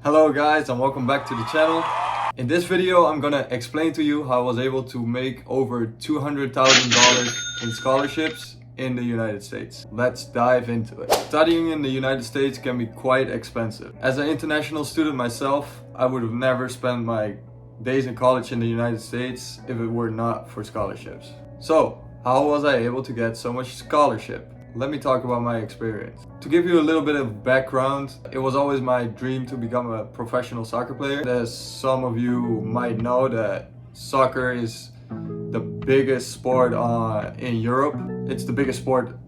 Hello guys and welcome back to the channel. In this video I'm gonna explain to you how I was able to make over $200,000 in scholarships in the United States. Let's dive into it. Studying in the United States can be quite expensive. As an international student myself, I would have never spent my days in college in the United States if it were not for scholarships. So, how was I able to get so much scholarship? Let me talk about my experience. To give you a little bit of background, it was always my dream to become a professional soccer player. As some of you might know, that soccer is the biggest sport in Europe. It's the biggest sport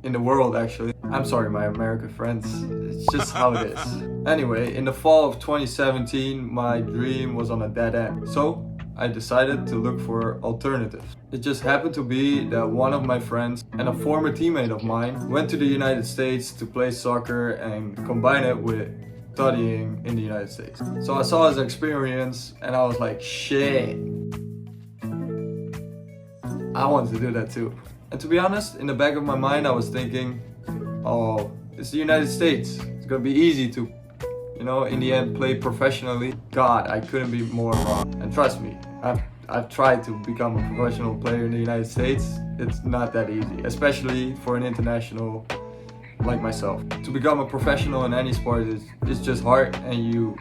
in the world actually. I'm sorry my American friends, it's just how it is. Anyway, in the fall of 2017, my dream was on a dead end. So I decided to look for alternatives. It just happened to be that one of my friends and a former teammate of mine went to the United States to play soccer and combine it with studying in the United States. So I saw his experience and I was like, shit, I wanted to do that too. And to be honest, in the back of my mind I was thinking, oh, it's the United States. It's gonna be easy to, in the end, play professionally. God, I couldn't be more wrong. And trust me, I've tried to become a professional player in the United States. It's not that easy, especially for an international like myself. To become a professional in any sport is just hard, and you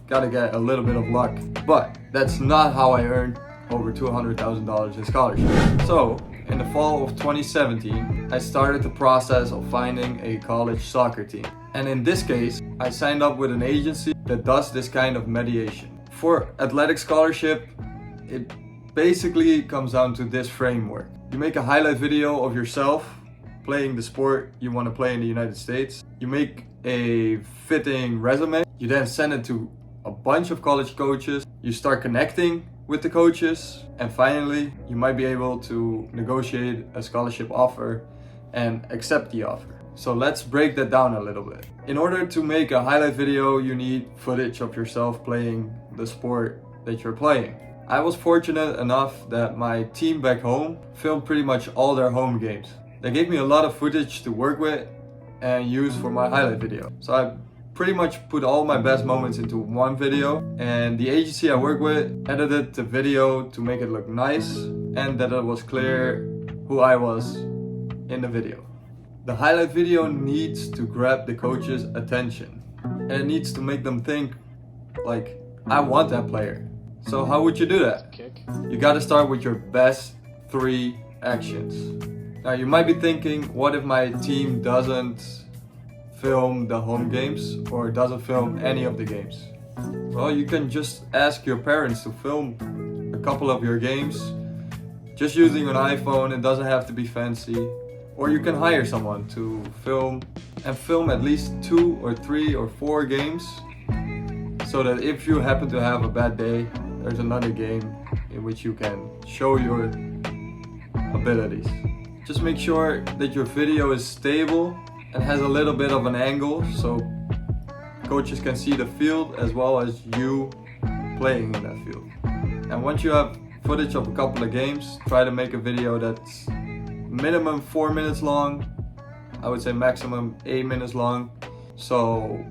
gotta get a little bit of luck. But that's not how I earned over $200,000 in scholarships. So, in the fall of 2017, I started the process of finding a college soccer team. And in this case, I signed up with an agency that does this kind of mediation. For athletic scholarship, it basically comes down to this framework. You make a highlight video of yourself playing the sport you want to play in the United States. You make a fitting resume. You then send it to a bunch of college coaches. You start connecting with the coaches, and finally you might be able to negotiate a scholarship offer and accept the offer. So let's break that down a little bit. In order to make a highlight video, you need footage of yourself playing the sport that you're playing. I was fortunate enough that my team back home filmed pretty much all their home games. They gave me a lot of footage to work with and use for my highlight video. So I pretty much put all my best moments into one video, and the agency I work with edited the video to make it look nice and that it was clear who I was in the video. The highlight video needs to grab the coach's attention, and it needs to make them think like, I want that player. So how would you do that? You gotta start with your best 3 actions. Now you might be thinking, what if my team doesn't film the home games or doesn't film any of the games? Well, you can just ask your parents to film a couple of your games just using an iPhone. It doesn't have to be fancy. Or you can hire someone to film at least 2 or 3 or 4 games, so that if you happen to have a bad day, there's another game in which you can show your abilities. Just make sure that your video is stable and has a little bit of an angle so coaches can see the field as well as you playing in that field. And once you have footage of a couple of games, try to make a video that's minimum 4 minutes long. I would say maximum 8 minutes long, so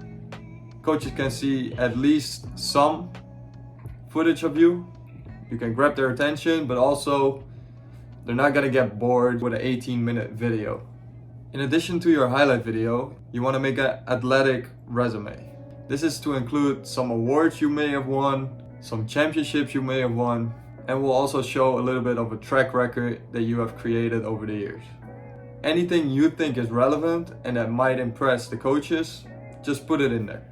coaches can see at least some footage of you. You can grab their attention, but also they're not gonna get bored with an 18-minute video. In addition to your highlight video, you want to make an athletic resume. This is to include some awards you may have won, some championships you may have won, and will also show a little bit of a track record that you have created over the years. Anything you think is relevant and that might impress the coaches, just put it in there.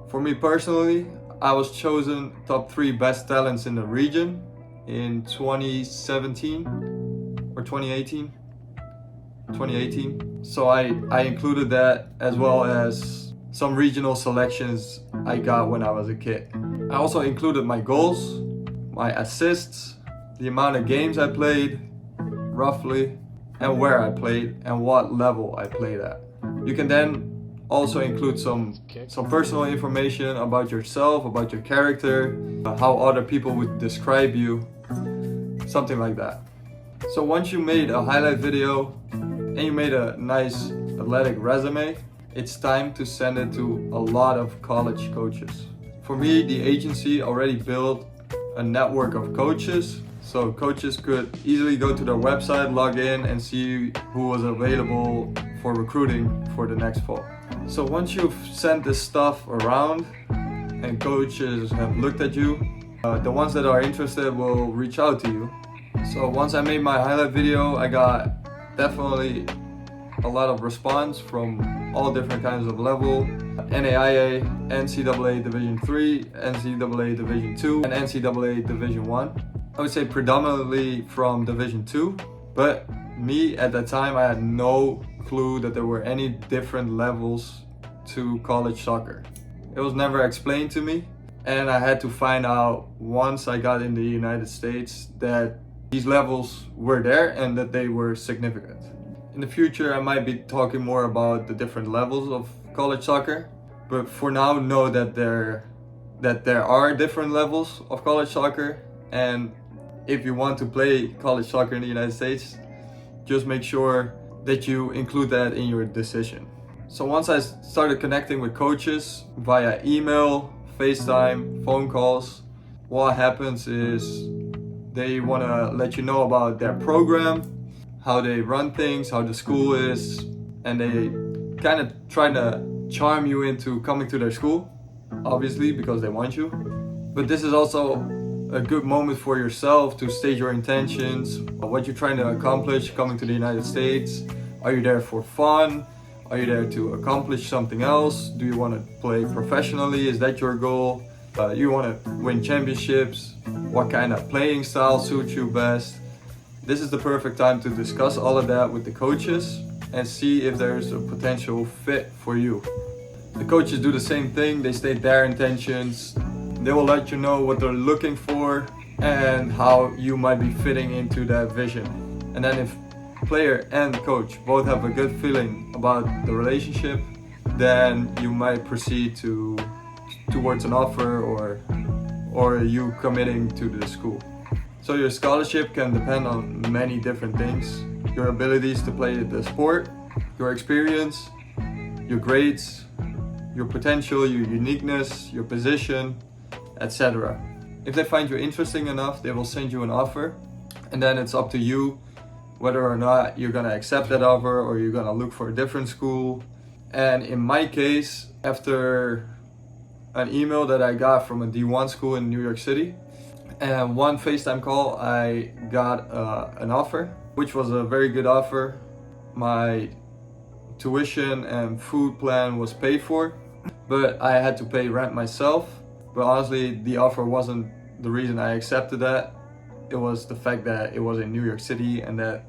For me personally, I was chosen top 3 best talents in the region in 2017 or 2018. 2018. So I included that as well as some regional selections I got when I was a kid. I also included my goals, my assists, the amount of games I played, roughly, and where I played and what level I played at. You can then also include some personal information about yourself, about your character, how other people would describe you, something like that. So once you made a highlight video and you made a nice athletic resume, it's time to send it to a lot of college coaches. For me, the agency already built a network of coaches, so coaches could easily go to their website, log in, and see who was available for recruiting for the next fall. So once you've sent this stuff around and coaches have looked at you, the ones that are interested will reach out to you. So once I made my highlight video, I got definitely a lot of response from all different kinds of level: NAIA, NCAA Division 3, NCAA Division 2, and NCAA Division 1. I would say predominantly from Division 2, but me at that time, I had no clue that there were any different levels to college soccer. It was never explained to me, and I had to find out once I got in the United States that these levels were there and that they were significant. In the future, I might be talking more about the different levels of college soccer, but for now, know that there are different levels of college soccer, and if you want to play college soccer in the United States, just make sure that you include that in your decision. So once I started connecting with coaches via email, FaceTime, phone calls, what happens is they want to let you know about their program, how they run things, how the school is, and they kind of try to charm you into coming to their school, obviously because they want you. But this is also a good moment for yourself to state your intentions, what you're trying to accomplish coming to the United States. Are you there for fun? Are you there to accomplish something else? Do you want to play professionally? Is that your goal? You want to win championships? What kind of playing style suits you best? This is the perfect time to discuss all of that with the coaches and see if there's a potential fit for you. The coaches do the same thing. They state their intentions. They will let you know what they're looking for and how you might be fitting into that vision. And then if player and coach both have a good feeling about the relationship, then you might proceed towards an offer or you committing to the school. So your scholarship can depend on many different things: your abilities to play the sport, your experience, your grades, your potential, your uniqueness, your position, etc. If they find you interesting enough, they will send you an offer, and then it's up to you whether or not you're gonna accept that offer or you're gonna look for a different school. And in my case, after an email that I got from a D1 school in New York City and one FaceTime call, I got an offer, which was a very good offer. My tuition and food plan was paid for, but I had to pay rent myself. But honestly, the offer wasn't the reason I accepted that. It was the fact that it was in New York City and that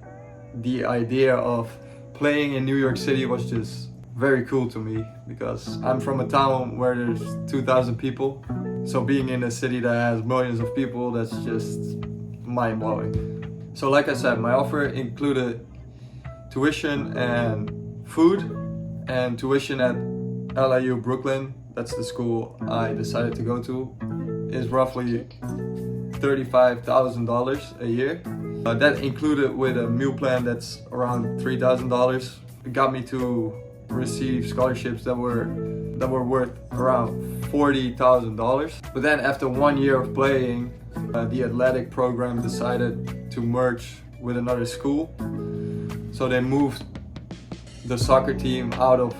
the idea of playing in New York City was just very cool to me, because I'm from a town where there's 2,000 people. So being in a city that has millions of people, that's just mind-blowing. So like I said, my offer included tuition and food, and tuition at LIU Brooklyn, that's the school I decided to go to, is roughly $35,000 a year. That included with a meal plan that's around $3,000. It got me to receive scholarships that were worth around $40,000. But then after 1 year of playing, the athletic program decided to merge with another school. So they moved the soccer team out of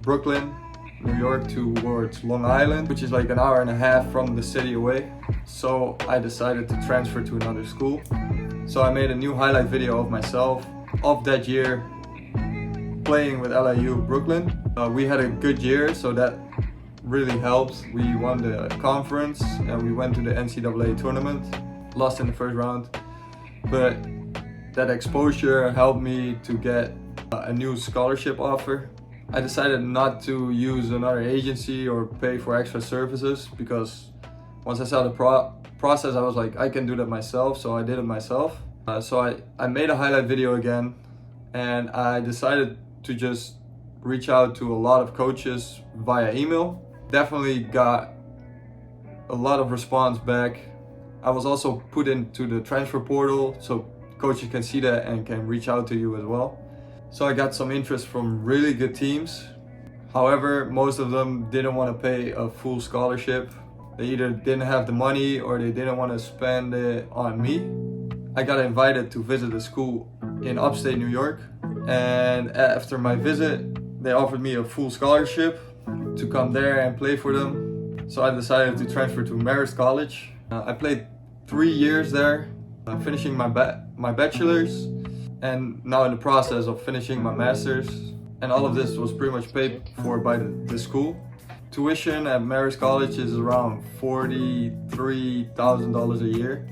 Brooklyn, New York, towards Long Island, which is like an hour and a half from the city away. So I decided to transfer to another school. So I made a new highlight video of myself of that year playing with LIU Brooklyn. We had a good year, so that really helped. We won the conference and we went to the NCAA tournament, lost in the first round. But that exposure helped me to get a new scholarship offer. I decided not to use another agency or pay for extra services, because once I saw the process, I was like, I can do that myself, so I did it myself. So I made a highlight video again, and I decided to just reach out to a lot of coaches via email. Definitely got a lot of response back. I was also put into the transfer portal, so coaches can see that and can reach out to you as well. So I got some interest from really good teams, However, most of them didn't want to pay a full scholarship. They either didn't have the money or they didn't want to spend it on me. I got invited to visit a school in upstate New York, and after my visit, they offered me a full scholarship to come there and play for them. So I decided to transfer to Marist College. I played 3 years there, finishing my bachelor's, and now in the process of finishing my master's. And all of this was pretty much paid for by the school. Tuition at Marist College is around $43,000 a year,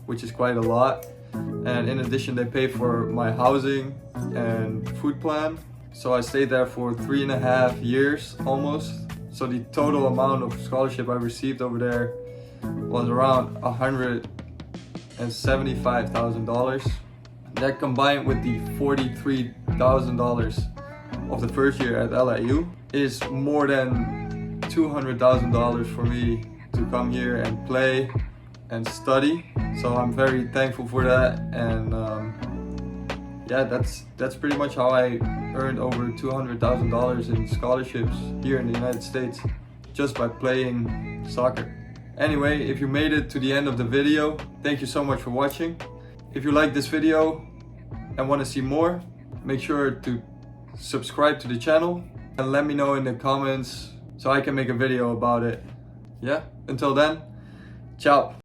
which is quite a lot. And in addition, they pay for my housing and food plan. So I stayed there for 3.5 years almost. So the total amount of scholarship I received over there was around $175,000. That combined with the $43,000 of the first year at LIU is more than $200,000 for me to come here and play and study. So I'm very thankful for that, and yeah, that's pretty much how I earned over $200,000 in scholarships here in the United States just by playing soccer. Anyway, if you made it to the end of the video, thank you so much for watching. If you like this video and want to see more, make sure to subscribe to the channel and let me know in the comments so I can make a video about it. Yeah, until then, ciao.